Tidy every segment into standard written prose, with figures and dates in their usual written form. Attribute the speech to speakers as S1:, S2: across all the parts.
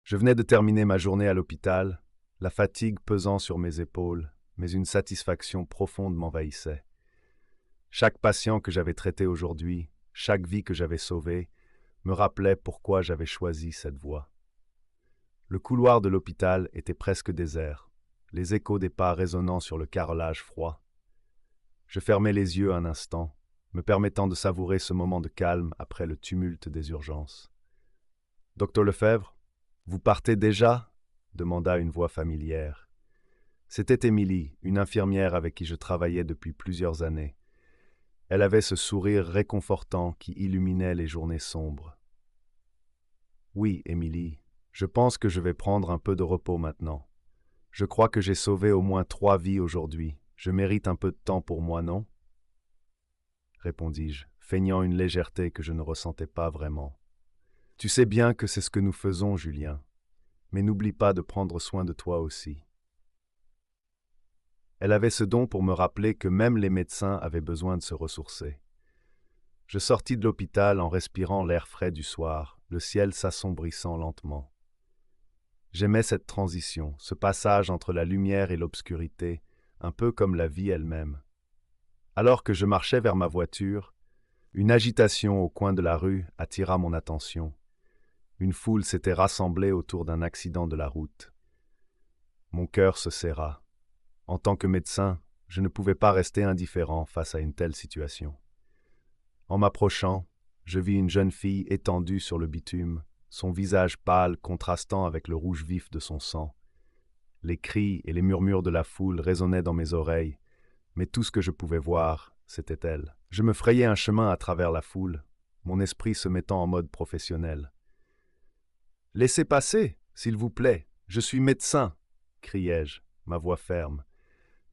S1: Je venais de terminer ma journée à l'hôpital, la fatigue pesant sur mes épaules, mais une satisfaction profonde m'envahissait. Chaque patient que j'avais traité aujourd'hui, chaque vie que j'avais sauvée, me rappelait pourquoi j'avais choisi cette voie. Le couloir de l'hôpital était presque désert, les échos des pas résonnant sur le carrelage froid. Je fermai les yeux un instant, me permettant de savourer ce moment de calme après le tumulte des urgences. « Docteur Lefebvre, vous partez déjà ?» demanda une voix familière. C'était Émilie, une infirmière avec qui je travaillais depuis plusieurs années. Elle avait ce sourire réconfortant qui illuminait les journées sombres. « Oui, Émilie, je pense que je vais prendre un peu de repos maintenant. Je crois que j'ai sauvé au moins 3 vies aujourd'hui. Je mérite un peu de temps pour moi, non ?» répondis-je, feignant une légèreté que je ne ressentais pas vraiment. « Tu sais bien que c'est ce que nous faisons, Julien, mais n'oublie pas de prendre soin de toi aussi. » Elle avait ce don pour me rappeler que même les médecins avaient besoin de se ressourcer. Je sortis de l'hôpital en respirant l'air frais du soir, le ciel s'assombrissant lentement. J'aimais cette transition, ce passage entre la lumière et l'obscurité, un peu comme la vie elle-même. Alors que je marchais vers ma voiture, une agitation au coin de la rue attira mon attention. Une foule s'était rassemblée autour d'un accident de la route. Mon cœur se serra. En tant que médecin, je ne pouvais pas rester indifférent face à une telle situation. En m'approchant, je vis une jeune fille étendue sur le bitume, son visage pâle contrastant avec le rouge vif de son sang. Les cris et les murmures de la foule résonnaient dans mes oreilles, mais tout ce que je pouvais voir, c'était elle. Je me frayais un chemin à travers la foule, mon esprit se mettant en mode professionnel. « Laissez passer, s'il vous plaît, je suis médecin !» criai-je, ma voix ferme.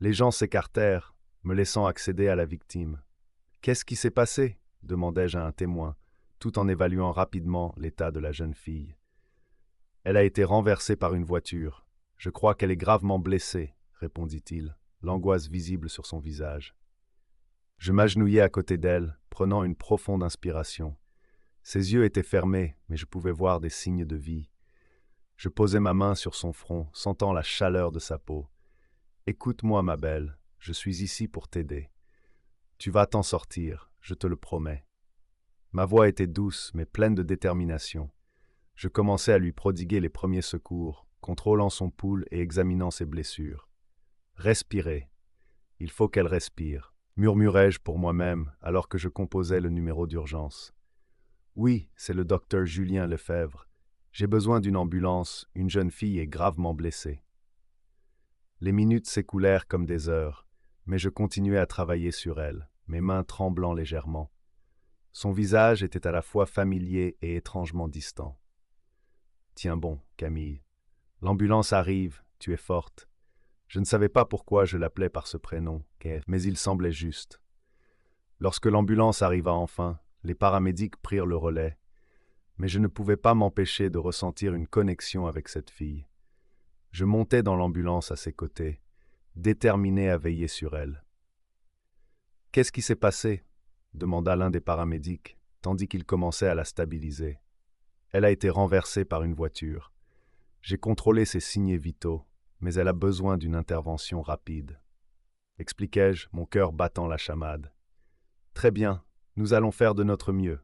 S1: Les gens s'écartèrent, me laissant accéder à la victime. « Qu'est-ce qui s'est passé ?» demandai-je à un témoin, tout en évaluant rapidement l'état de la jeune fille. « Elle a été renversée par une voiture. Je crois qu'elle est gravement blessée, » répondit-il, l'angoisse visible sur son visage. Je m'agenouillai à côté d'elle, prenant une profonde inspiration. Ses yeux étaient fermés, mais je pouvais voir des signes de vie. Je posai ma main sur son front, sentant la chaleur de sa peau. « Écoute-moi, ma belle, je suis ici pour t'aider. Tu vas t'en sortir, je te le promets. » Ma voix était douce, mais pleine de détermination. Je commençai à lui prodiguer les premiers secours, contrôlant son pouls et examinant ses blessures. « Respirez. Il faut qu'elle respire, » murmurai-je pour moi-même alors que je composais le numéro d'urgence. « Oui, c'est le docteur Julien Lefebvre. J'ai besoin d'une ambulance, une jeune fille est gravement blessée. » Les minutes s'écoulèrent comme des heures, mais je continuais à travailler sur elle, mes mains tremblant légèrement. Son visage était à la fois familier et étrangement distant. « Tiens bon, Camille. L'ambulance arrive, tu es forte. » Je ne savais pas pourquoi je l'appelais par ce prénom, mais il semblait juste. Lorsque l'ambulance arriva enfin, les paramédics prirent le relais, mais je ne pouvais pas m'empêcher de ressentir une connexion avec cette fille. Je montai dans l'ambulance à ses côtés, déterminé à veiller sur elle. « Qu'est-ce qui s'est passé ?» demanda l'un des paramédics, tandis qu'il commençait à la stabiliser. « Elle a été renversée par une voiture. J'ai contrôlé ses signes vitaux, mais elle a besoin d'une intervention rapide. » Expliquai-je, mon cœur battant la chamade. « Très bien, nous allons faire de notre mieux, »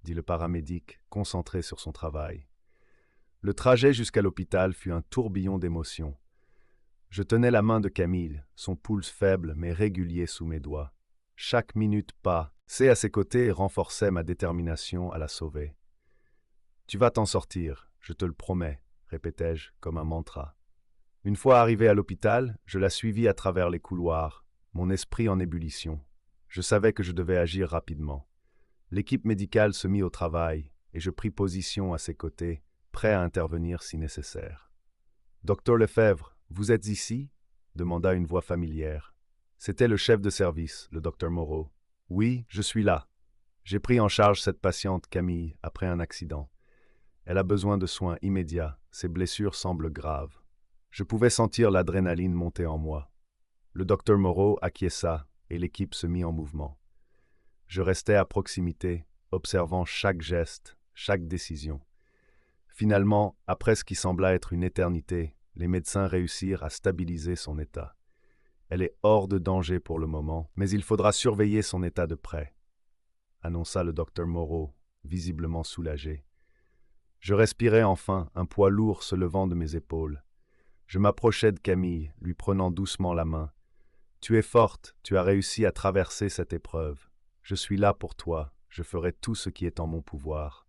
S1: dit le paramédic, concentré sur son travail. Le trajet jusqu'à l'hôpital fut un tourbillon d'émotions. Je tenais la main de Camille, son pouls faible mais régulier sous mes doigts. Chaque minute passée à ses côtés renforçait ma détermination à la sauver. « Tu vas t'en sortir, je te le promets, » répétai-je comme un mantra. Une fois arrivé à l'hôpital, je la suivis à travers les couloirs, mon esprit en ébullition. Je savais que je devais agir rapidement. L'équipe médicale se mit au travail et je pris position à ses côtés, prêt à intervenir si nécessaire. « Docteur Lefebvre, vous êtes ici ?» demanda une voix familière. C'était le chef de service, le docteur Moreau. « Oui, je suis là. J'ai pris en charge cette patiente, Camille, après un accident. Elle a besoin de soins immédiats, ses blessures semblent graves. » Je pouvais sentir l'adrénaline monter en moi. Le docteur Moreau acquiesça et l'équipe se mit en mouvement. Je restais à proximité, observant chaque geste, chaque décision. Finalement, après ce qui sembla être une éternité, les médecins réussirent à stabiliser son état. Elle est hors de danger pour le moment, mais il faudra surveiller son état de près, annonça le docteur Moreau, visiblement soulagé. Je respirais enfin, un poids lourd se levant de mes épaules. Je m'approchai de Camille, lui prenant doucement la main. Tu es forte, tu as réussi à traverser cette épreuve. Je suis là pour toi, je ferai tout ce qui est en mon pouvoir.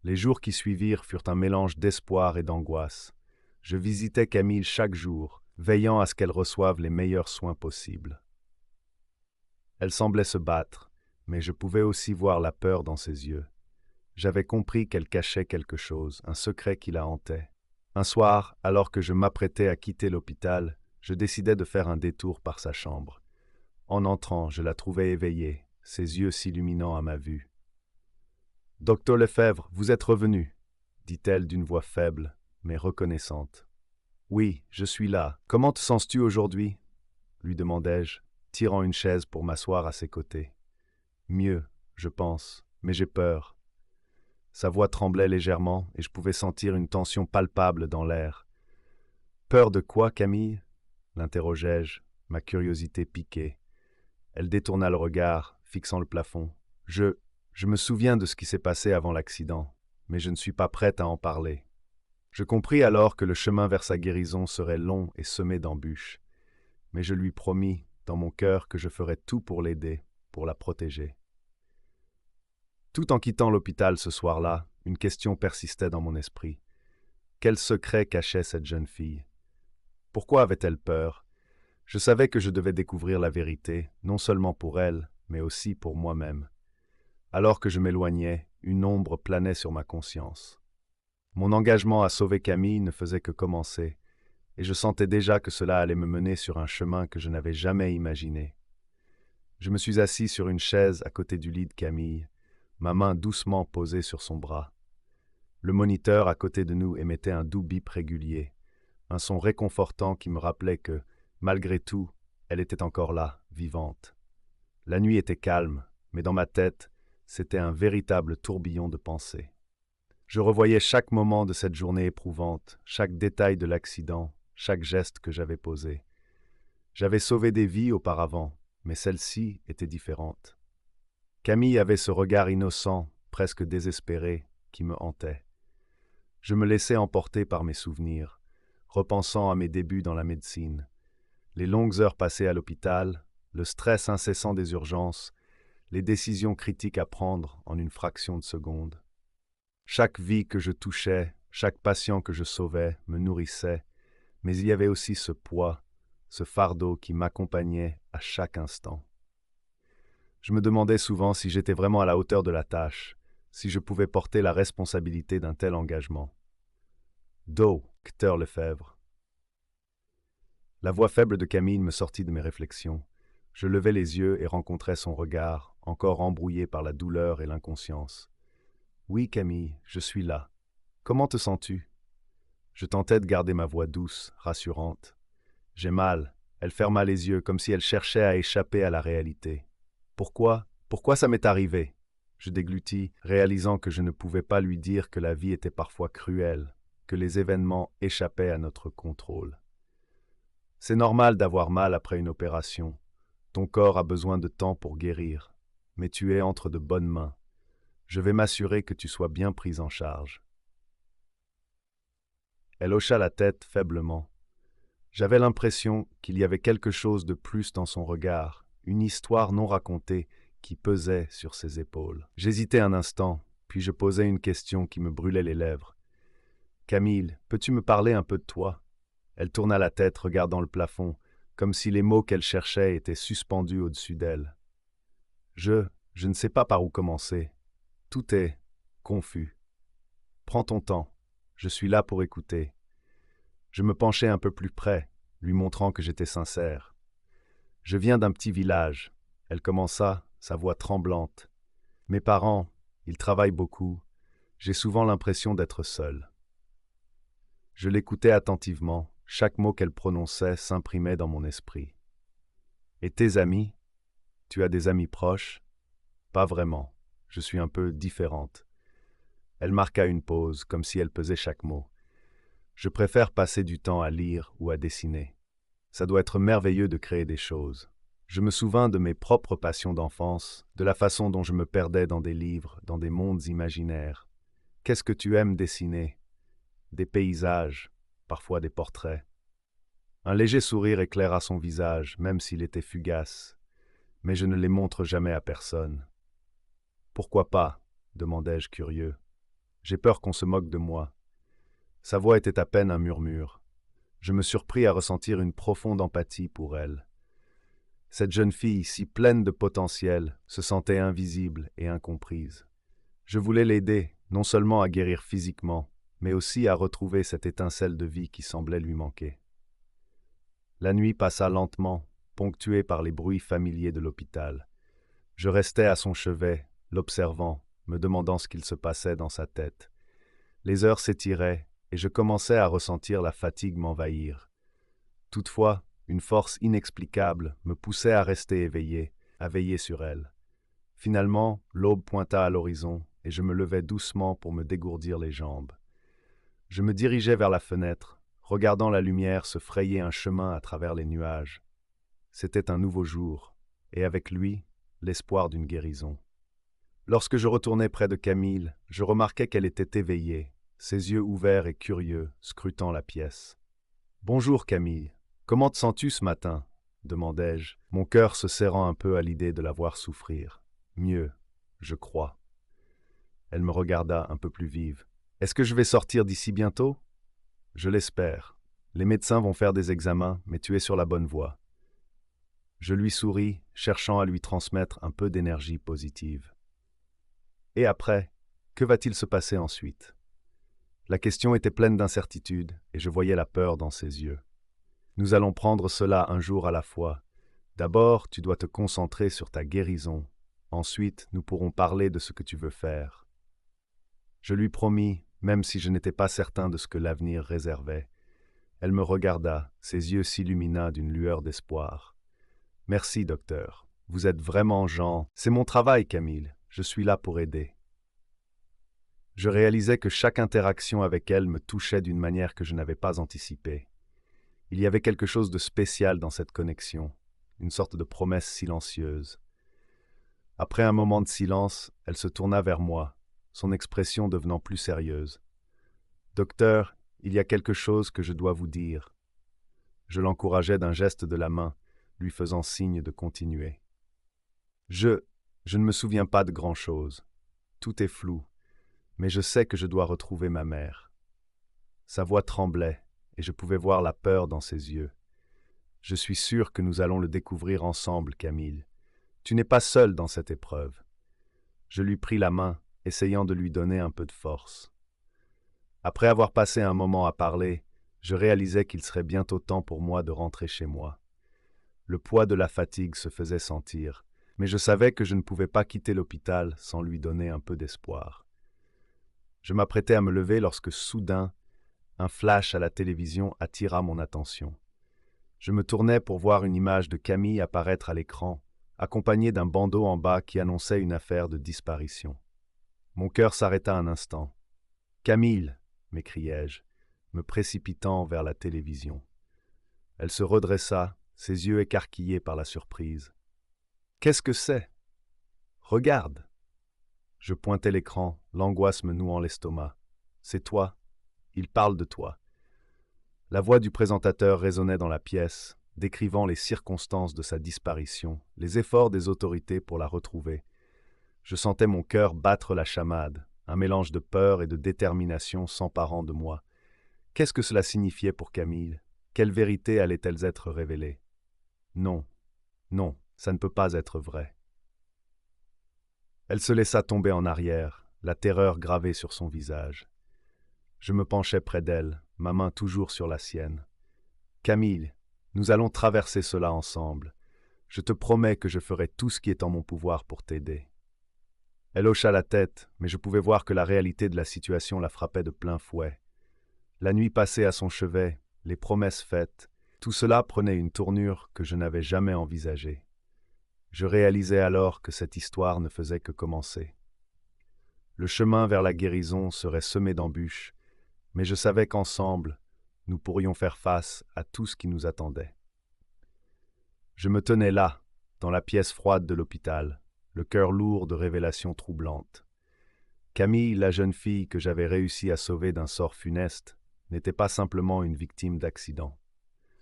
S1: Les jours qui suivirent furent un mélange d'espoir et d'angoisse. Je visitais Camille chaque jour, veillant à ce qu'elle reçoive les meilleurs soins possibles. Elle semblait se battre, mais je pouvais aussi voir la peur dans ses yeux. J'avais compris qu'elle cachait quelque chose, un secret qui la hantait. Un soir, alors que je m'apprêtais à quitter l'hôpital, je décidai de faire un détour par sa chambre. En entrant, je la trouvai éveillée, ses yeux s'illuminant à ma vue. « Docteur Lefebvre, vous êtes revenu, » dit-elle d'une voix faible, mais reconnaissante. « Oui, je suis là. Comment te sens-tu aujourd'hui » lui demandai-je, tirant une chaise pour m'asseoir à ses côtés. « Mieux, je pense, mais j'ai peur. » Sa voix tremblait légèrement et je pouvais sentir une tension palpable dans l'air. « Peur de quoi, Camille » l'interrogeai-je, ma curiosité piquée. Elle détourna le regard, fixant le plafond. « Je me souviens de ce qui s'est passé avant l'accident, mais je ne suis pas prête à en parler. » Je compris alors que le chemin vers sa guérison serait long et semé d'embûches, mais je lui promis, dans mon cœur, que je ferais tout pour l'aider, pour la protéger. Tout en quittant l'hôpital ce soir-là, une question persistait dans mon esprit. Quel secret cachait cette jeune fille? Pourquoi avait-elle peur? Je savais que je devais découvrir la vérité, non seulement pour elle, mais aussi pour moi-même. Alors que je m'éloignais, une ombre planait sur ma conscience. Mon engagement à sauver Camille ne faisait que commencer, et je sentais déjà que cela allait me mener sur un chemin que je n'avais jamais imaginé. Je me suis assis sur une chaise à côté du lit de Camille, ma main doucement posée sur son bras. Le moniteur à côté de nous émettait un doux bip régulier, un son réconfortant qui me rappelait que, malgré tout, elle était encore là, vivante. La nuit était calme, mais dans ma tête, c'était un véritable tourbillon de pensées. Je revoyais chaque moment de cette journée éprouvante, chaque détail de l'accident, chaque geste que j'avais posé. J'avais sauvé des vies auparavant, mais celle-ci était différente. Camille avait ce regard innocent, presque désespéré, qui me hantait. Je me laissais emporter par mes souvenirs, repensant à mes débuts dans la médecine. Les longues heures passées à l'hôpital, le stress incessant des urgences, les décisions critiques à prendre en une fraction de seconde. Chaque vie que je touchais, chaque patient que je sauvais me nourrissait, mais il y avait aussi ce poids, ce fardeau qui m'accompagnait à chaque instant. Je me demandais souvent si j'étais vraiment à la hauteur de la tâche, si je pouvais porter la responsabilité d'un tel engagement. Docteur Lefebvre. La voix faible de Camille me sortit de mes réflexions. Je levai les yeux et rencontrai son regard, encore embrouillé par la douleur et l'inconscience. « Oui, Camille, je suis là. Comment te sens-tu » Je tentais de garder ma voix douce, rassurante. « J'ai mal. » Elle ferma les yeux, comme si elle cherchait à échapper à la réalité. « Pourquoi? Pourquoi ça m'est arrivé ?» Je déglutis, réalisant que je ne pouvais pas lui dire que la vie était parfois cruelle, que les événements échappaient à notre contrôle. « C'est normal d'avoir mal après une opération. Ton corps a besoin de temps pour guérir, mais tu es entre de bonnes mains. Je vais m'assurer que tu sois bien prise en charge. » Elle hocha la tête faiblement. J'avais l'impression qu'il y avait quelque chose de plus dans son regard, une histoire non racontée qui pesait sur ses épaules. J'hésitai un instant, puis je posai une question qui me brûlait les lèvres. « Camille, peux-tu me parler un peu de toi ?» Elle tourna la tête, regardant le plafond, comme si les mots qu'elle cherchait étaient suspendus au-dessus d'elle. Je ne sais pas par où commencer. Tout est confus. Prends ton temps. Je suis là pour écouter. Je me penchai un peu plus près, lui montrant que j'étais sincère. Je viens d'un petit village. Elle commença, sa voix tremblante. Mes parents, ils travaillent beaucoup. J'ai souvent l'impression d'être seul. Je l'écoutais attentivement. Chaque mot qu'elle prononçait s'imprimait dans mon esprit. Et tes amis? Tu as des amis proches? Pas vraiment. Je suis un peu différente. Elle marqua une pause, comme si elle pesait chaque mot. Je préfère passer du temps à lire ou à dessiner. Ça doit être merveilleux de créer des choses. Je me souvins de mes propres passions d'enfance, de la façon dont je me perdais dans des livres, dans des mondes imaginaires. Qu'est-ce que tu aimes dessiner? Des paysages, parfois des portraits. Un léger sourire éclaira son visage, même s'il était fugace, mais je ne les montre jamais à personne. Pourquoi pas? Demandai-je curieux. J'ai peur qu'on se moque de moi. Sa voix était à peine un murmure. Je me surpris à ressentir une profonde empathie pour elle. Cette jeune fille, si pleine de potentiel, se sentait invisible et incomprise. Je voulais l'aider, non seulement à guérir physiquement, mais aussi à retrouver cette étincelle de vie qui semblait lui manquer. La nuit passa lentement, ponctuée par les bruits familiers de l'hôpital. Je restais à son chevet, l'observant, me demandant ce qu'il se passait dans sa tête. Les heures s'étiraient, et je commençais à ressentir la fatigue m'envahir. Toutefois, une force inexplicable me poussait à rester éveillé, à veiller sur elle. Finalement, l'aube pointa à l'horizon, et je me levai doucement pour me dégourdir les jambes. Je me dirigeais vers la fenêtre, regardant la lumière se frayer un chemin à travers les nuages. C'était un nouveau jour, et avec lui, l'espoir d'une guérison. Lorsque je retournai près de Camille, je remarquai qu'elle était éveillée, ses yeux ouverts et curieux, scrutant la pièce. « Bonjour Camille, comment te sens-tu ce matin ?» demandai-je, mon cœur se serrant un peu à l'idée de la voir souffrir. « Mieux, je crois. » Elle me regarda un peu plus vive. « Est-ce que je vais sortir d'ici bientôt ?»« Je l'espère. Les médecins vont faire des examens, mais tu es sur la bonne voie. » Je lui souris, cherchant à lui transmettre un peu d'énergie positive. Et après, que va-t-il se passer ensuite? La question était pleine d'incertitude, et je voyais la peur dans ses yeux. Nous allons prendre cela un jour à la fois. D'abord, tu dois te concentrer sur ta guérison. Ensuite, nous pourrons parler de ce que tu veux faire. Je lui promis, même si je n'étais pas certain de ce que l'avenir réservait. Elle me regarda, ses yeux s'illumina d'une lueur d'espoir. « Merci, docteur. Vous êtes vraiment Jean. C'est mon travail, Camille. Je suis là pour aider. » Je réalisais que chaque interaction avec elle me touchait d'une manière que je n'avais pas anticipée. Il y avait quelque chose de spécial dans cette connexion, une sorte de promesse silencieuse. Après un moment de silence, elle se tourna vers moi, son expression devenant plus sérieuse. « Docteur, il y a quelque chose que je dois vous dire. » Je l'encourageai d'un geste de la main, lui faisant signe de continuer. Je ne me souviens pas de grand-chose. Tout est flou, mais je sais que je dois retrouver ma mère. Sa voix tremblait, et je pouvais voir la peur dans ses yeux. Je suis sûr que nous allons le découvrir ensemble, Camille. Tu n'es pas seule dans cette épreuve. Je lui pris la main, essayant de lui donner un peu de force. Après avoir passé un moment à parler, je réalisais qu'il serait bientôt temps pour moi de rentrer chez moi. Le poids de la fatigue se faisait sentir, mais je savais que je ne pouvais pas quitter l'hôpital sans lui donner un peu d'espoir. Je m'apprêtais à me lever lorsque soudain, un flash à la télévision attira mon attention. Je me tournai pour voir une image de Camille apparaître à l'écran, accompagnée d'un bandeau en bas qui annonçait une affaire de disparition. Mon cœur s'arrêta un instant. « Camille !» m'écriai-je, me précipitant vers la télévision. Elle se redressa, ses yeux écarquillés par la surprise. « Qu'est-ce que c'est ? Regarde !» Je pointai l'écran, l'angoisse me nouant l'estomac. « C'est toi. Il parle de toi. » La voix du présentateur résonnait dans la pièce, décrivant les circonstances de sa disparition, les efforts des autorités pour la retrouver. Je sentais mon cœur battre la chamade, un mélange de peur et de détermination s'emparant de moi. Qu'est-ce que cela signifiait pour Camille? Quelles vérités allaient-elles être révélées? Non, non, ça ne peut pas être vrai. Elle se laissa tomber en arrière, la terreur gravée sur son visage. Je me penchai près d'elle, ma main toujours sur la sienne. « Camille, nous allons traverser cela ensemble. Je te promets que je ferai tout ce qui est en mon pouvoir pour t'aider. » Elle hocha la tête, mais je pouvais voir que la réalité de la situation la frappait de plein fouet. La nuit passée à son chevet, les promesses faites, tout cela prenait une tournure que je n'avais jamais envisagée. Je réalisais alors que cette histoire ne faisait que commencer. Le chemin vers la guérison serait semé d'embûches, mais je savais qu'ensemble, nous pourrions faire face à tout ce qui nous attendait. Je me tenais là, dans la pièce froide de l'hôpital, le cœur lourd de révélations troublantes. Camille, la jeune fille que j'avais réussi à sauver d'un sort funeste, n'était pas simplement une victime d'accident.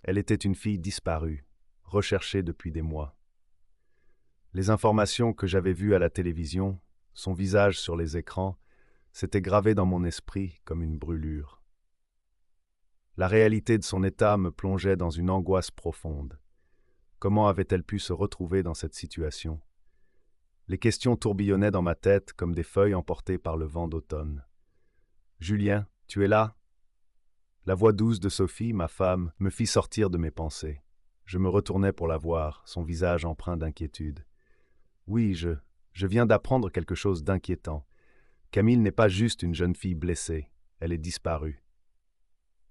S1: Elle était une fille disparue, recherchée depuis des mois. Les informations que j'avais vues à la télévision, son visage sur les écrans, s'étaient gravées dans mon esprit comme une brûlure. La réalité de son état me plongeait dans une angoisse profonde. Comment avait-elle pu se retrouver dans cette situation? Les questions tourbillonnaient dans ma tête comme des feuilles emportées par le vent d'automne. « Julien, tu es là ?» La voix douce de Sophie, ma femme, me fit sortir de mes pensées. Je me retournai pour la voir, son visage empreint d'inquiétude. « Oui, je viens d'apprendre quelque chose d'inquiétant. Camille n'est pas juste une jeune fille blessée, elle est disparue. »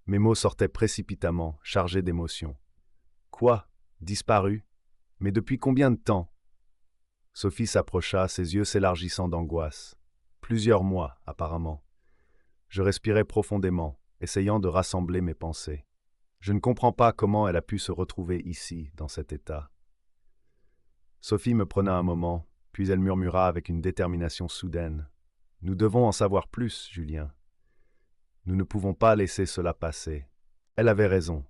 S1: Mes mots sortaient précipitamment, chargés d'émotion. « Quoi? Disparue? Mais depuis combien de temps ?» Sophie s'approcha, ses yeux s'élargissant d'angoisse. Plusieurs mois, apparemment. Je respirais profondément, essayant de rassembler mes pensées. Je ne comprends pas comment elle a pu se retrouver ici, dans cet état. Sophie me prenait un moment, puis elle murmura avec une détermination soudaine. « Nous devons en savoir plus, Julien. Nous ne pouvons pas laisser cela passer. » Elle avait raison.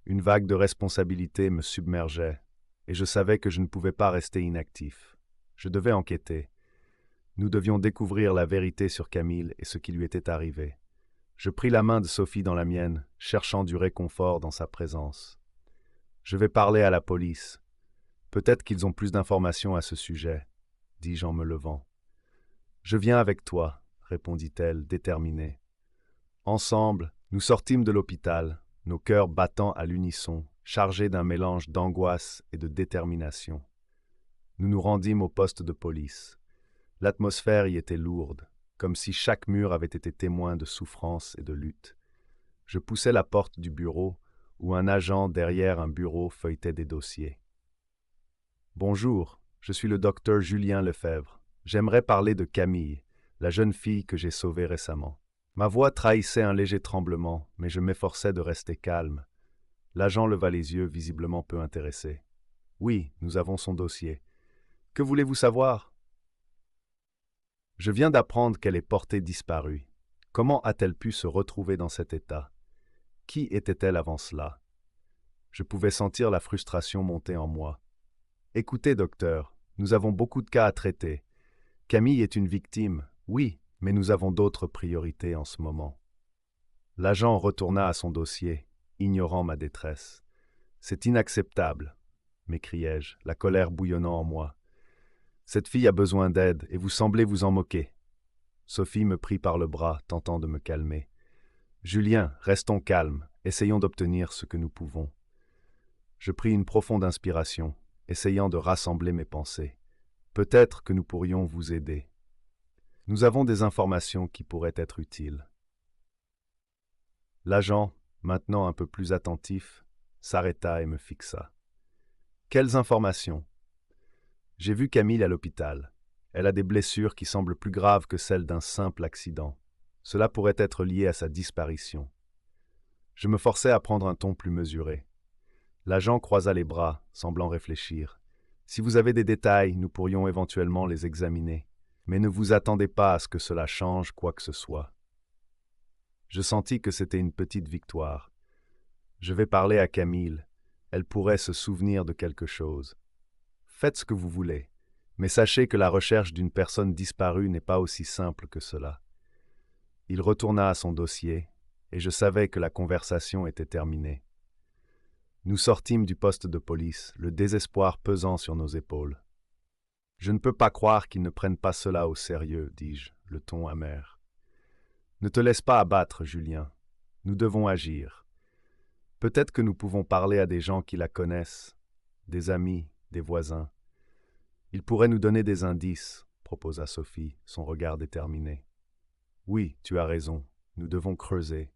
S1: Une vague de responsabilité me submergeait, et je savais que je ne pouvais pas rester inactif. Je devais enquêter. Nous devions découvrir la vérité sur Camille et ce qui lui était arrivé. Je pris la main de Sophie dans la mienne, cherchant du réconfort dans sa présence. « Je vais parler à la police. Peut-être qu'ils ont plus d'informations à ce sujet, » dis-je en me levant. « Je viens avec toi, » répondit-elle, déterminée. Ensemble, nous sortîmes de l'hôpital, nos cœurs battant à l'unisson, chargés d'un mélange d'angoisse et de détermination. Nous nous rendîmes au poste de police. L'atmosphère y était lourde, comme si chaque mur avait été témoin de souffrance et de lutte. Je poussai la porte du bureau, où un agent derrière un bureau feuilletait des dossiers. « Bonjour, je suis le docteur Julien Lefebvre. J'aimerais parler de Camille, la jeune fille que j'ai sauvée récemment. » Ma voix trahissait un léger tremblement, mais je m'efforçais de rester calme. L'agent leva les yeux, visiblement peu intéressé. « Oui, nous avons son dossier. Que voulez-vous savoir ?»« Je viens d'apprendre qu'elle est portée disparue. Comment a-t-elle pu se retrouver dans cet état? Qui était-elle avant cela ?» Je pouvais sentir la frustration monter en moi. « Écoutez, docteur, nous avons beaucoup de cas à traiter. Camille est une victime, oui, mais nous avons d'autres priorités en ce moment. » L'agent retourna à son dossier, ignorant ma détresse. « C'est inacceptable, » m'écriai-je, la colère bouillonnant en moi. « Cette fille a besoin d'aide et vous semblez vous en moquer. » Sophie me prit par le bras, tentant de me calmer. « Julien, restons calmes, essayons d'obtenir ce que nous pouvons. » Je pris une profonde inspiration, essayant de rassembler mes pensées. Peut-être que nous pourrions vous aider. Nous avons des informations qui pourraient être utiles. L'agent, maintenant un peu plus attentif, s'arrêta et me fixa. « Quelles informations ? » « J'ai vu Camille à l'hôpital. Elle a des blessures qui semblent plus graves que celles d'un simple accident. Cela pourrait être lié à sa disparition. » Je me forçai à prendre un ton plus mesuré. L'agent croisa les bras, semblant réfléchir. « Si vous avez des détails, nous pourrions éventuellement les examiner. Mais ne vous attendez pas à ce que cela change quoi que ce soit. » Je sentis que c'était une petite victoire. Je vais parler à Camille. Elle pourrait se souvenir de quelque chose. Faites ce que vous voulez, mais sachez que la recherche d'une personne disparue n'est pas aussi simple que cela. Il retourna à son dossier, et je savais que la conversation était terminée. Nous sortîmes du poste de police, le désespoir pesant sur nos épaules. « Je ne peux pas croire qu'ils ne prennent pas cela au sérieux, » dis-je, le ton amer. « Ne te laisse pas abattre, Julien. Nous devons agir. Peut-être que nous pouvons parler à des gens qui la connaissent, des amis, des voisins. Ils pourraient nous donner des indices, » proposa Sophie, son regard déterminé. « Oui, tu as raison, nous devons creuser. »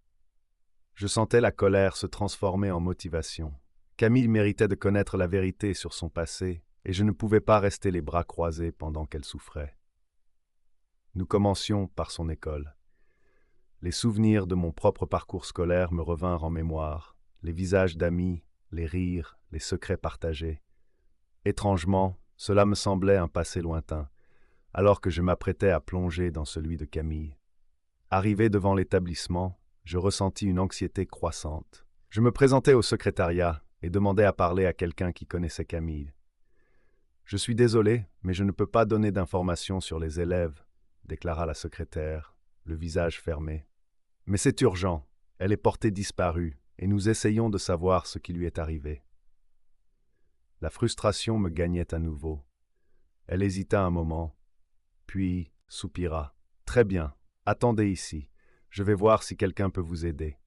S1: Je sentais la colère se transformer en motivation. Camille méritait de connaître la vérité sur son passé, et je ne pouvais pas rester les bras croisés pendant qu'elle souffrait. Nous commencions par son école. Les souvenirs de mon propre parcours scolaire me revinrent en mémoire, les visages d'amis, les rires, les secrets partagés. Étrangement, cela me semblait un passé lointain, alors que je m'apprêtais à plonger dans celui de Camille. Arrivé devant l'établissement, je ressentis une anxiété croissante. Je me présentai au secrétariat et demandai à parler à quelqu'un qui connaissait Camille. « Je suis désolé, mais je ne peux pas donner d'informations sur les élèves, » déclara la secrétaire, le visage fermé. « Mais c'est urgent, elle est portée disparue, et nous essayons de savoir ce qui lui est arrivé. » La frustration me gagnait à nouveau. Elle hésita un moment, puis soupira. « Très bien, attendez ici, je vais voir si quelqu'un peut vous aider. »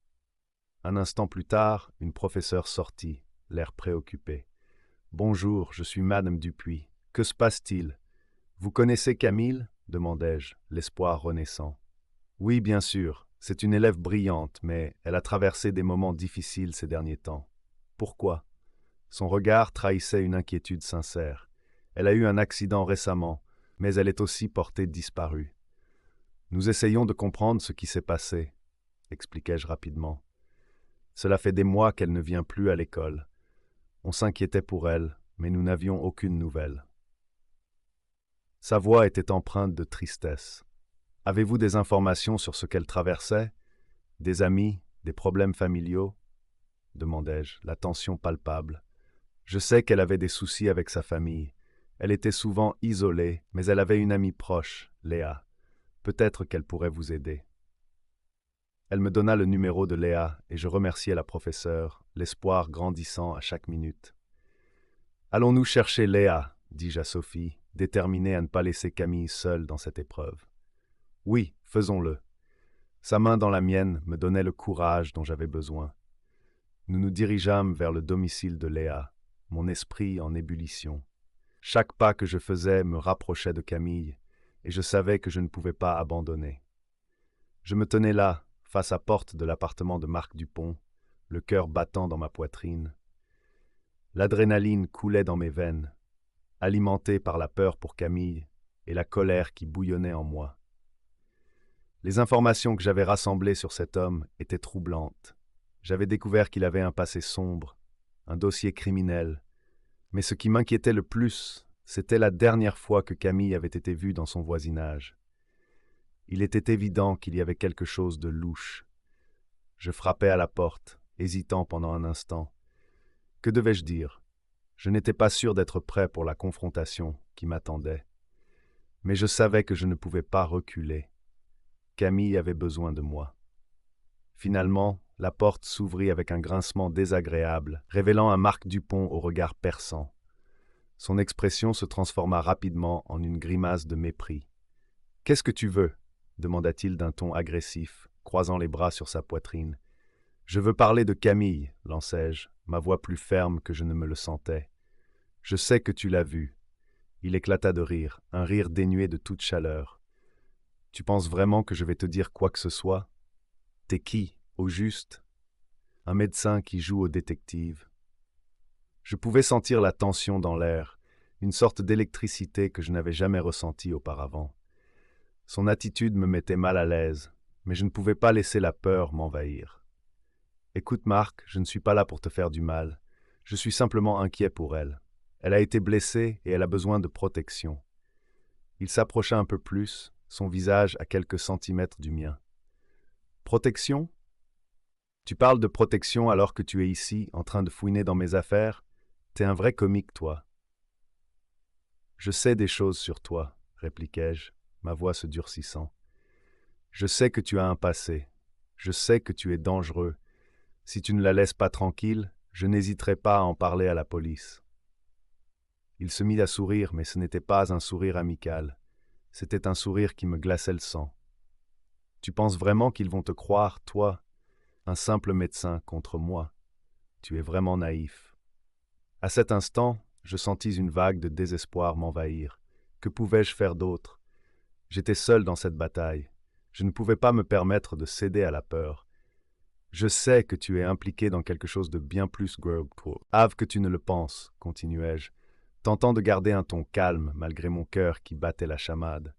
S1: Un instant plus tard, une professeure sortit, l'air préoccupé. « Bonjour, je suis Madame Dupuis. Que se passe-t-il? Vous connaissez Camille ?» demandai-je, l'espoir renaissant. « Oui, bien sûr, c'est une élève brillante, mais elle a traversé des moments difficiles ces derniers temps. » « Pourquoi ?» Son regard trahissait une inquiétude sincère. « Elle a eu un accident récemment, mais elle est aussi portée disparue. » « Nous essayons de comprendre ce qui s'est passé, » expliquai-je rapidement. « Cela fait des mois qu'elle ne vient plus à l'école. On s'inquiétait pour elle, mais nous n'avions aucune nouvelle. » Sa voix était empreinte de tristesse. « Avez-vous des informations sur ce qu'elle traversait? Des amis, des problèmes familiaux ?» demandai-je, la tension palpable. « Je sais qu'elle avait des soucis avec sa famille. Elle était souvent isolée, mais elle avait une amie proche, Léa. Peut-être qu'elle pourrait vous aider. » Elle me donna le numéro de Léa et je remerciai la professeure, l'espoir grandissant à chaque minute. « Allons-nous chercher Léa ?» dis-je à Sophie, déterminée à ne pas laisser Camille seule dans cette épreuve. « Oui, faisons-le. » Sa main dans la mienne me donnait le courage dont j'avais besoin. Nous nous dirigeâmes vers le domicile de Léa, mon esprit en ébullition. Chaque pas que je faisais me rapprochait de Camille, et je savais que je ne pouvais pas abandonner. Je me tenais là, face à la porte de l'appartement de Marc Dupont, le cœur battant dans ma poitrine. L'adrénaline coulait dans mes veines, alimentée par la peur pour Camille et la colère qui bouillonnait en moi. Les informations que j'avais rassemblées sur cet homme étaient troublantes. J'avais découvert qu'il avait un passé sombre, un dossier criminel, mais ce qui m'inquiétait le plus, c'était la dernière fois que Camille avait été vue dans son voisinage. Il était évident qu'il y avait quelque chose de louche. Je frappai à la porte, hésitant pendant un instant. Que devais-je dire? Je n'étais pas sûr d'être prêt pour la confrontation qui m'attendait. Mais je savais que je ne pouvais pas reculer. Camille avait besoin de moi. Finalement, la porte s'ouvrit avec un grincement désagréable, révélant un Marc Dupont au regard perçant. Son expression se transforma rapidement en une grimace de mépris. « Qu'est-ce que tu veux ?» demanda-t-il d'un ton agressif, croisant les bras sur sa poitrine. « Je veux parler de Camille, lançai-je, ma voix plus ferme que je ne me le sentais. « Je sais que tu l'as vu. » Il éclata de rire, un rire dénué de toute chaleur. « Tu penses vraiment que je vais te dire quoi que ce soit? T'es qui, au juste? Un médecin qui joue au détective. » Je pouvais sentir la tension dans l'air, une sorte d'électricité que je n'avais jamais ressentie auparavant. Son attitude me mettait mal à l'aise, mais je ne pouvais pas laisser la peur m'envahir. « Écoute Marc, je ne suis pas là pour te faire du mal. Je suis simplement inquiet pour elle. Elle a été blessée et elle a besoin de protection. » Il s'approcha un peu plus, son visage à quelques centimètres du mien. « Protection? Tu parles de protection alors que tu es ici, en train de fouiner dans mes affaires? T'es un vrai comique, toi. »« Je sais des choses sur toi, » répliquai-je, ma voix se durcissant. « Je sais que tu as un passé. Je sais que tu es dangereux. Si tu ne la laisses pas tranquille, je n'hésiterai pas à en parler à la police. » Il se mit à sourire, mais ce n'était pas un sourire amical. C'était un sourire qui me glaçait le sang. « Tu penses vraiment qu'ils vont te croire, toi, un simple médecin, contre moi? Tu es vraiment naïf. » À cet instant, je sentis une vague de désespoir m'envahir. Que pouvais-je faire d'autre? J'étais seul dans cette bataille. Je ne pouvais pas me permettre de céder à la peur. « Je sais que tu es impliqué dans quelque chose de bien plus grave que tu ne le penses, » continuai-je, tentant de garder un ton calme malgré mon cœur qui battait la chamade.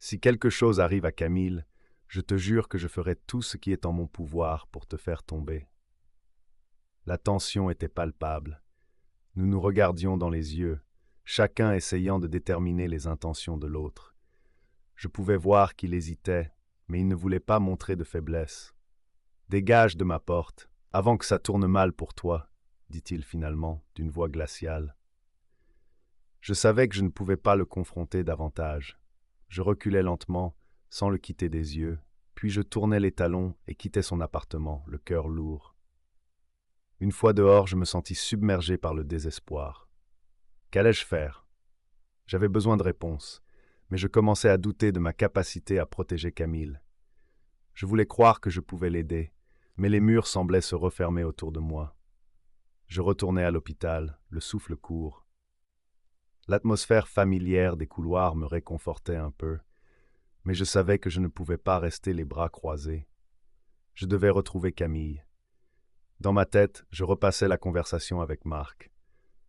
S1: Si quelque chose arrive à Camille, je te jure que je ferai tout ce qui est en mon pouvoir pour te faire tomber. La tension était palpable. Nous nous regardions dans les yeux, chacun essayant de déterminer les intentions de l'autre. Je pouvais voir qu'il hésitait, mais il ne voulait pas montrer de faiblesse. « Dégage de ma porte, avant que ça tourne mal pour toi, » dit-il finalement, d'une voix glaciale. Je savais que je ne pouvais pas le confronter davantage. Je reculais lentement, sans le quitter des yeux, puis je tournais les talons et quittais son appartement, le cœur lourd. Une fois dehors, je me sentis submergé par le désespoir. Qu'allais-je faire? J'avais besoin de réponses, mais je commençais à douter de ma capacité à protéger Camille. Je voulais croire que je pouvais l'aider, mais les murs semblaient se refermer autour de moi. Je retournai à l'hôpital, le souffle court. L'atmosphère familière des couloirs me réconfortait un peu, mais je savais que je ne pouvais pas rester les bras croisés. Je devais retrouver Camille. Dans ma tête, je repassais la conversation avec Marc.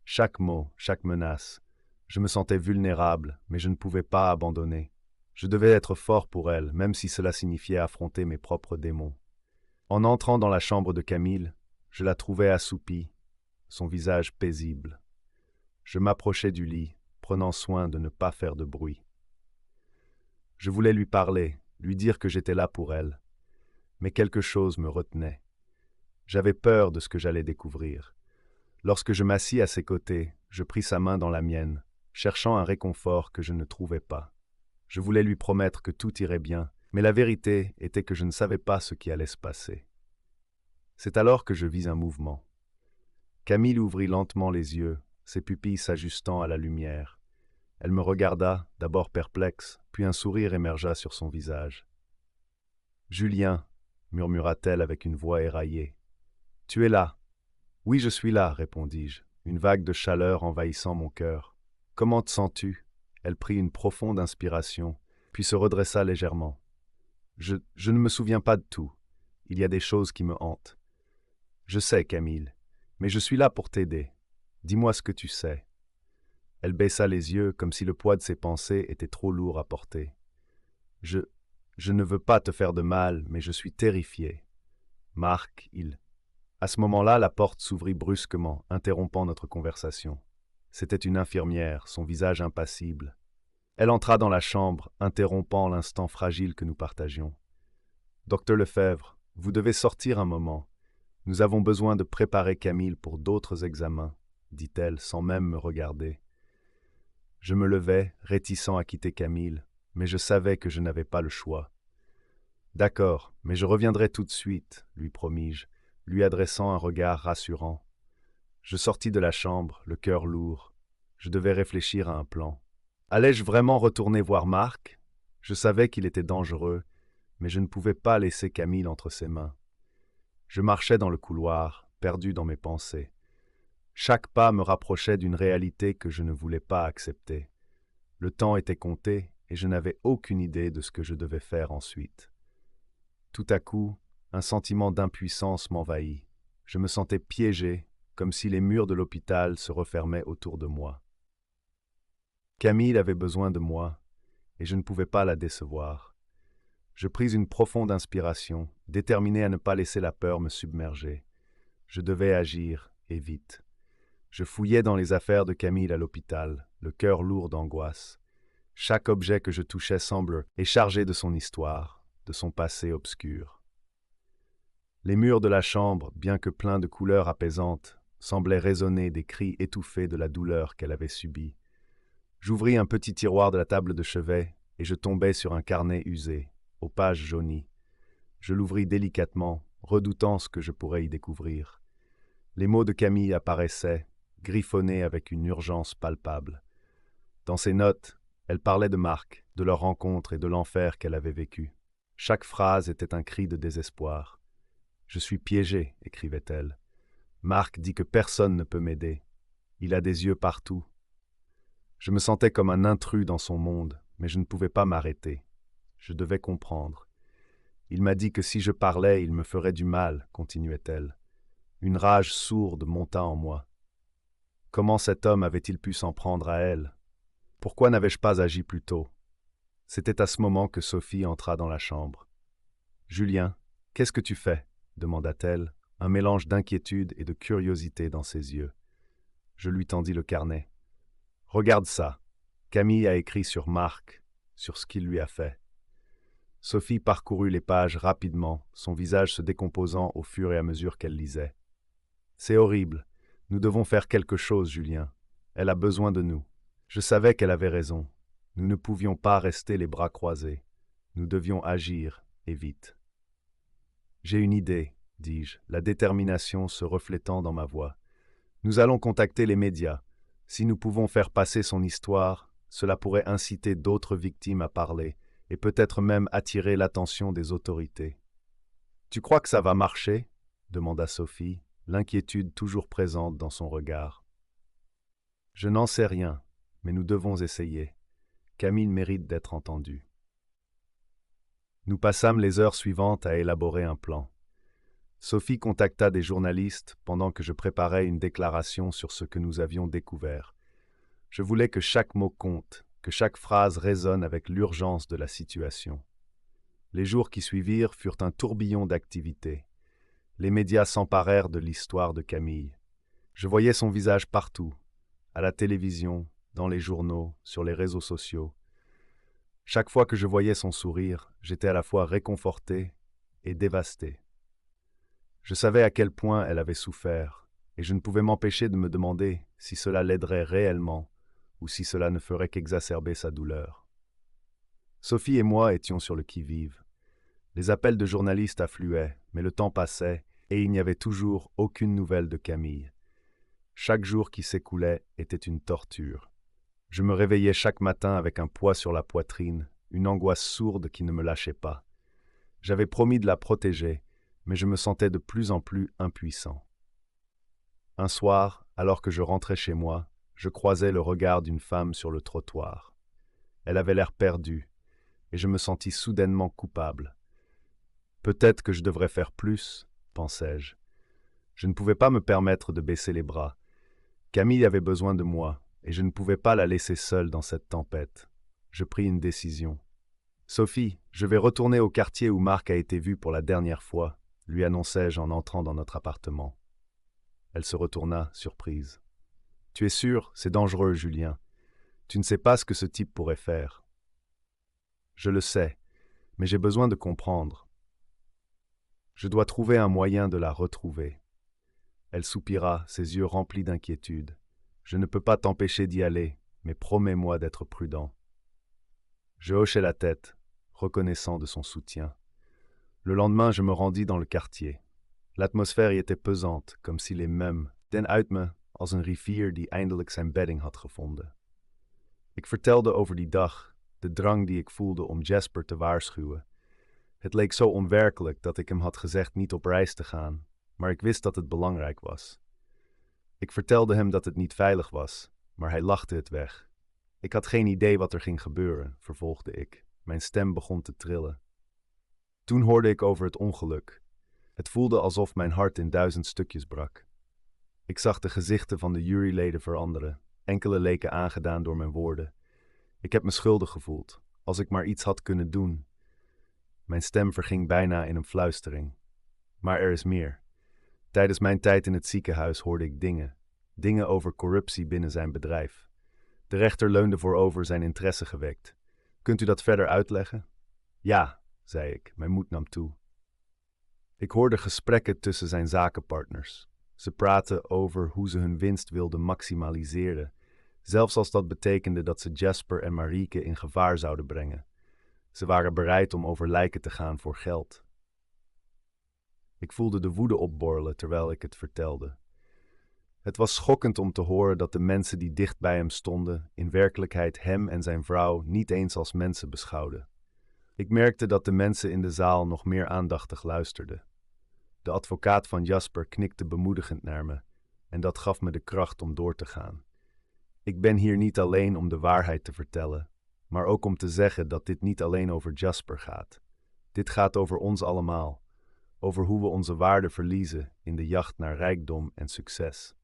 S1: Chaque mot, chaque menace. Je me sentais vulnérable, mais je ne pouvais pas abandonner. Je devais être fort pour elle, même si cela signifiait affronter mes propres démons. En entrant dans la chambre de Camille, je la trouvais assoupie, son visage paisible. Je m'approchai du lit, prenant soin de ne pas faire de bruit. Je voulais lui parler, lui dire que j'étais là pour elle, mais quelque chose me retenait. J'avais peur de ce que j'allais découvrir. Lorsque je m'assis à ses côtés, je pris sa main dans la mienne, cherchant un réconfort que je ne trouvais pas. Je voulais lui promettre que tout irait bien, mais la vérité était que je ne savais pas ce qui allait se passer. C'est alors que je vis un mouvement. Camille ouvrit lentement les yeux, ses pupilles s'ajustant à la lumière. Elle me regarda, d'abord perplexe, puis un sourire émergea sur son visage. « Julien, » murmura-t-elle avec une voix éraillée. « Tu es là. »« Oui, je suis là, » répondis-je, une vague de chaleur envahissant mon cœur. « Comment te sens-tu » Elle prit une profonde inspiration, puis se redressa légèrement. « Je ne me souviens pas de tout. Il y a des choses qui me hantent. »« Je sais, Camille, mais je suis là pour t'aider. Dis-moi ce que tu sais. » Elle baissa les yeux comme si le poids de ses pensées était trop lourd à porter. « Je ne veux pas te faire de mal, mais je suis terrifié. Marc, il... » À ce moment-là, la porte s'ouvrit brusquement, interrompant notre conversation. C'était une infirmière, son visage impassible. Elle entra dans la chambre, interrompant l'instant fragile que nous partagions. « Docteur Lefebvre, vous devez sortir un moment. Nous avons besoin de préparer Camille pour d'autres examens, » dit-elle sans même me regarder. Je me levai, réticent à quitter Camille, mais je savais que je n'avais pas le choix. « D'accord, mais je reviendrai tout de suite, » lui promis-je, lui adressant un regard rassurant. Je sortis de la chambre, le cœur lourd. Je devais réfléchir à un plan. Allais-je vraiment retourner voir Marc? Je savais qu'il était dangereux, mais je ne pouvais pas laisser Camille entre ses mains. Je marchais dans le couloir, perdu dans mes pensées. Chaque pas me rapprochait d'une réalité que je ne voulais pas accepter. Le temps était compté et je n'avais aucune idée de ce que je devais faire ensuite. Tout à coup, un sentiment d'impuissance m'envahit. Je me sentais piégé, comme si les murs de l'hôpital se refermaient autour de moi. Camille avait besoin de moi, et je ne pouvais pas la décevoir. Je pris une profonde inspiration, déterminé à ne pas laisser la peur me submerger. Je devais agir, et vite. Je fouillais dans les affaires de Camille à l'hôpital, le cœur lourd d'angoisse. Chaque objet que je touchais semble est chargé de son histoire, de son passé obscur. Les murs de la chambre, bien que pleins de couleurs apaisantes, semblaient résonner des cris étouffés de la douleur qu'elle avait subie. J'ouvris un petit tiroir de la table de chevet et je tombai sur un carnet usé, aux pages jaunies. Je l'ouvris délicatement, redoutant ce que je pourrais y découvrir. Les mots de Camille apparaissaient, griffonnés avec une urgence palpable. Dans ses notes, elle parlait de Marc, de leur rencontre et de l'enfer qu'elle avait vécu. Chaque phrase était un cri de désespoir. « Je suis piégée », écrivait-elle. « Marc dit que personne ne peut m'aider. Il a des yeux partout. » Je me sentais comme un intrus dans son monde, mais je ne pouvais pas m'arrêter. Je devais comprendre. Il m'a dit que si je parlais, il me ferait du mal, continuait-elle. Une rage sourde monta en moi. Comment cet homme avait-il pu s'en prendre à elle? Pourquoi n'avais-je pas agi plus tôt? C'était à ce moment que Sophie entra dans la chambre. « Julien, qu'est-ce que tu fais » demanda-t-elle, un mélange d'inquiétude et de curiosité dans ses yeux. Je lui tendis le carnet. « Regarde ça. Camille a écrit sur Marc, sur ce qu'il lui a fait. » Sophie parcourut les pages rapidement, son visage se décomposant au fur et à mesure qu'elle lisait. « C'est horrible. Nous devons faire quelque chose, Julien. Elle a besoin de nous. » Je savais qu'elle avait raison. Nous ne pouvions pas rester les bras croisés. Nous devions agir, et vite. « J'ai une idée, dis-je, la détermination se reflétant dans ma voix. Nous allons contacter les médias. Si nous pouvons faire passer son histoire, cela pourrait inciter d'autres victimes à parler, et peut-être même attirer l'attention des autorités. « Tu crois que ça va marcher » demanda Sophie, l'inquiétude toujours présente dans son regard. « Je n'en sais rien, mais nous devons essayer. Camille mérite d'être entendue. » Nous passâmes les heures suivantes à élaborer un plan. Sophie contacta des journalistes pendant que je préparais une déclaration sur ce que nous avions découvert. Je voulais que chaque mot compte, que chaque phrase résonne avec l'urgence de la situation. Les jours qui suivirent furent un tourbillon d'activités. Les médias s'emparèrent de l'histoire de Camille. Je voyais son visage partout, à la télévision, dans les journaux, sur les réseaux sociaux. Chaque fois que je voyais son sourire, j'étais à la fois réconforté et dévasté. Je savais à quel point elle avait souffert, et je ne pouvais m'empêcher de me demander si cela l'aiderait réellement ou si cela ne ferait qu'exacerber sa douleur. Sophie et moi étions sur le qui-vive. Les appels de journalistes affluaient, mais le temps passait et il n'y avait toujours aucune nouvelle de Camille. Chaque jour qui s'écoulait était une torture. Je me réveillais chaque matin avec un poids sur la poitrine, une angoisse sourde qui ne me lâchait pas. J'avais promis de la protéger, mais je me sentais de plus en plus impuissant. Un soir, alors que je rentrais chez moi, je croisai le regard d'une femme sur le trottoir. Elle avait l'air perdue, et je me sentis soudainement coupable. Peut-être que je devrais faire plus, pensai-je. Je ne pouvais pas me permettre de baisser les bras. Camille avait besoin de moi, et je ne pouvais pas la laisser seule dans cette tempête. Je pris une décision. « Sophie, je vais retourner au quartier où Marc a été vu pour la dernière fois », lui annonçai-je en entrant dans notre appartement. Elle se retourna, surprise. « Tu es sûr, c'est dangereux, Julien. Tu ne sais pas ce que ce type pourrait faire. »« Je le sais, mais j'ai besoin de comprendre. Je dois trouver un moyen de la retrouver. » Elle soupira, ses yeux remplis d'inquiétude. « Je ne peux pas t'empêcher d'y aller, mais promets-moi d'être prudent. » Je hochai la tête, reconnaissant de son soutien. Le lendemain, je me rendis dans le quartier. L'atmosphère y était pesante, comme si les mêmes den uit me als een rivier die eindelijk zijn bedding had gevonden. Ik vertelde over die dag, de drang die ik voelde om Jasper te waarschuwen. Het leek zo onwerkelijk dat ik hem had gezegd niet op reis te gaan, maar ik wist dat het belangrijk was. Ik vertelde hem dat het niet veilig was, maar hij lachte het weg. Ik had geen idee wat er ging gebeuren, vervolgde ik. Mijn stem begon te trillen. Toen hoorde ik over het ongeluk. Het voelde alsof mijn hart in 1000 stukjes brak. Ik zag de gezichten van de juryleden veranderen. Enkele leken aangedaan door mijn woorden. Ik heb me schuldig gevoeld, als ik maar iets had kunnen doen. Mijn stem verging bijna in een fluistering. Maar er is meer. Tijdens mijn tijd in het ziekenhuis hoorde ik dingen over corruptie binnen zijn bedrijf. De rechter leunde voorover, zijn interesse gewekt. Kunt u dat verder uitleggen? Ja, zei ik, mijn moed nam toe. Ik hoorde gesprekken tussen zijn zakenpartners. Ze praten over hoe ze hun winst wilden maximaliseren, zelfs als dat betekende dat ze Jasper en Marieke in gevaar zouden brengen. Ze waren bereid om over lijken te gaan voor geld. Ik voelde de woede opborrelen terwijl ik het vertelde. Het was schokkend om te horen dat de mensen die dicht bij hem stonden in werkelijkheid hem en zijn vrouw niet eens als mensen beschouwden. Ik merkte dat de mensen in de zaal nog meer aandachtig luisterden. De advocaat van Jasper knikte bemoedigend naar me en dat gaf me de kracht om door te gaan. Ik ben hier niet alleen om de waarheid te vertellen, maar ook om te zeggen dat dit niet alleen over Jasper gaat. Dit gaat over ons allemaal, over hoe we onze waarde verliezen in de jacht naar rijkdom en succes.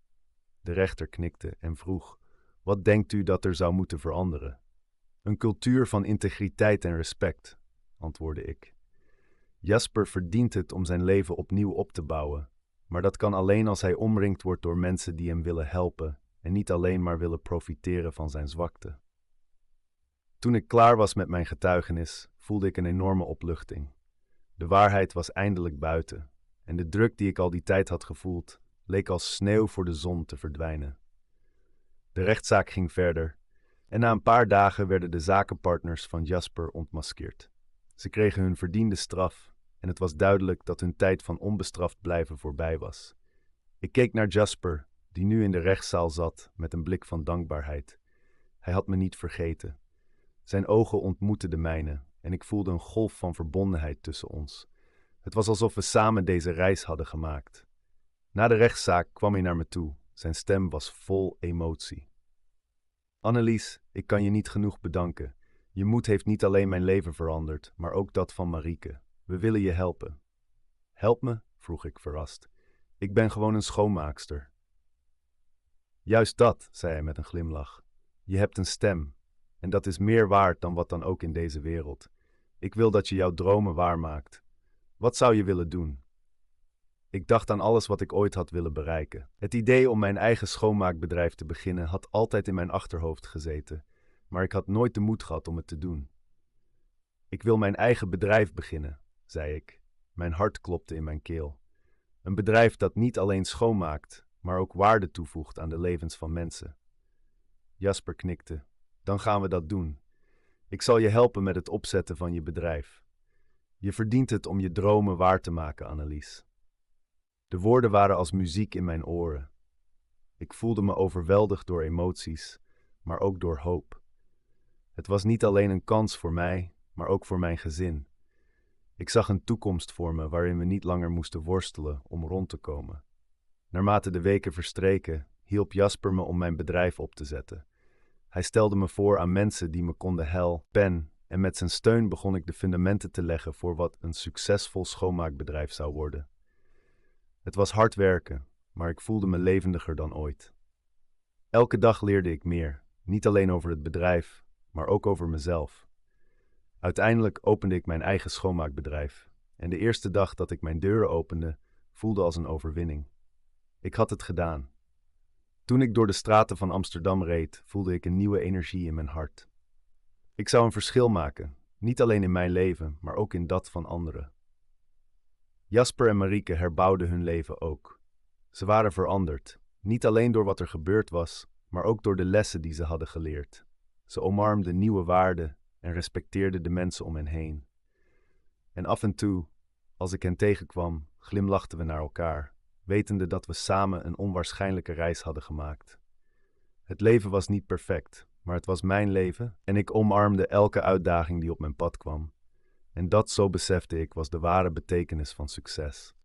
S1: De rechter knikte en vroeg, wat denkt u dat er zou moeten veranderen? Een cultuur van integriteit en respect, antwoordde ik. Jasper verdient het om zijn leven opnieuw op te bouwen, maar dat kan alleen als hij omringd wordt door mensen die hem willen helpen en niet alleen maar willen profiteren van zijn zwakte. Toen ik klaar was met mijn getuigenis, voelde ik een enorme opluchting. De waarheid was eindelijk buiten en de druk die ik al die tijd had gevoeld, leek als sneeuw voor de zon te verdwijnen. De rechtszaak ging verder en na een paar dagen werden de zakenpartners van Jasper ontmaskeerd. Ze kregen hun verdiende straf en het was duidelijk dat hun tijd van onbestraft blijven voorbij was. Ik keek naar Jasper, die nu in de rechtszaal zat met een blik van dankbaarheid. Hij had me niet vergeten. Zijn ogen ontmoetten de mijne en ik voelde een golf van verbondenheid tussen ons. Het was alsof we samen deze reis hadden gemaakt. Na de rechtszaak kwam hij naar me toe. Zijn stem was vol emotie. Annelies, ik kan je niet genoeg bedanken. Je moed heeft niet alleen mijn leven veranderd, maar ook dat van Marieke. We willen je helpen. Help me? Vroeg ik verrast. Ik ben gewoon een schoonmaakster. Juist dat, zei hij met een glimlach. Je hebt een stem. En dat is meer waard dan wat dan ook in deze wereld. Ik wil dat je jouw dromen waarmaakt. Wat zou je willen doen? Ik dacht aan alles wat ik ooit had willen bereiken. Het idee om mijn eigen schoonmaakbedrijf te beginnen had altijd in mijn achterhoofd gezeten, maar ik had nooit de moed gehad om het te doen. Ik wil mijn eigen bedrijf beginnen, zei ik. Mijn hart klopte in mijn keel. Een bedrijf dat niet alleen schoonmaakt, maar ook waarde toevoegt aan de levens van mensen. Jasper knikte. Dan gaan we dat doen. Ik zal je helpen met het opzetten van je bedrijf. Je verdient het om je dromen waar te maken, Annelies. De woorden waren als muziek in mijn oren. Ik voelde me overweldigd door emoties, maar ook door hoop. Het was niet alleen een kans voor mij, maar ook voor mijn gezin. Ik zag een toekomst voor me waarin we niet langer moesten worstelen om rond te komen. Naarmate de weken verstreken, hielp Jasper me om mijn bedrijf op te zetten. Hij stelde me voor aan mensen die me konden helpen en met zijn steun begon ik de fundamenten te leggen voor wat een succesvol schoonmaakbedrijf zou worden. Het was hard werken, maar ik voelde me levendiger dan ooit. Elke dag leerde ik meer, niet alleen over het bedrijf, maar ook over mezelf. Uiteindelijk opende ik mijn eigen schoonmaakbedrijf en de eerste dag dat ik mijn deuren opende, voelde als een overwinning. Ik had het gedaan. Toen ik door de straten van Amsterdam reed, voelde ik een nieuwe energie in mijn hart. Ik zou een verschil maken, niet alleen in mijn leven, maar ook in dat van anderen. Jasper en Marieke herbouwden hun leven ook. Ze waren veranderd, niet alleen door wat er gebeurd was, maar ook door de lessen die ze hadden geleerd. Ze omarmden nieuwe waarden en respecteerden de mensen om hen heen. En af en toe, als ik hen tegenkwam, glimlachten we naar elkaar, wetende dat we samen een onwaarschijnlijke reis hadden gemaakt. Het leven was niet perfect, maar het was mijn leven en ik omarmde elke uitdaging die op mijn pad kwam. En dat, zo besefte ik, was de ware betekenis van succes.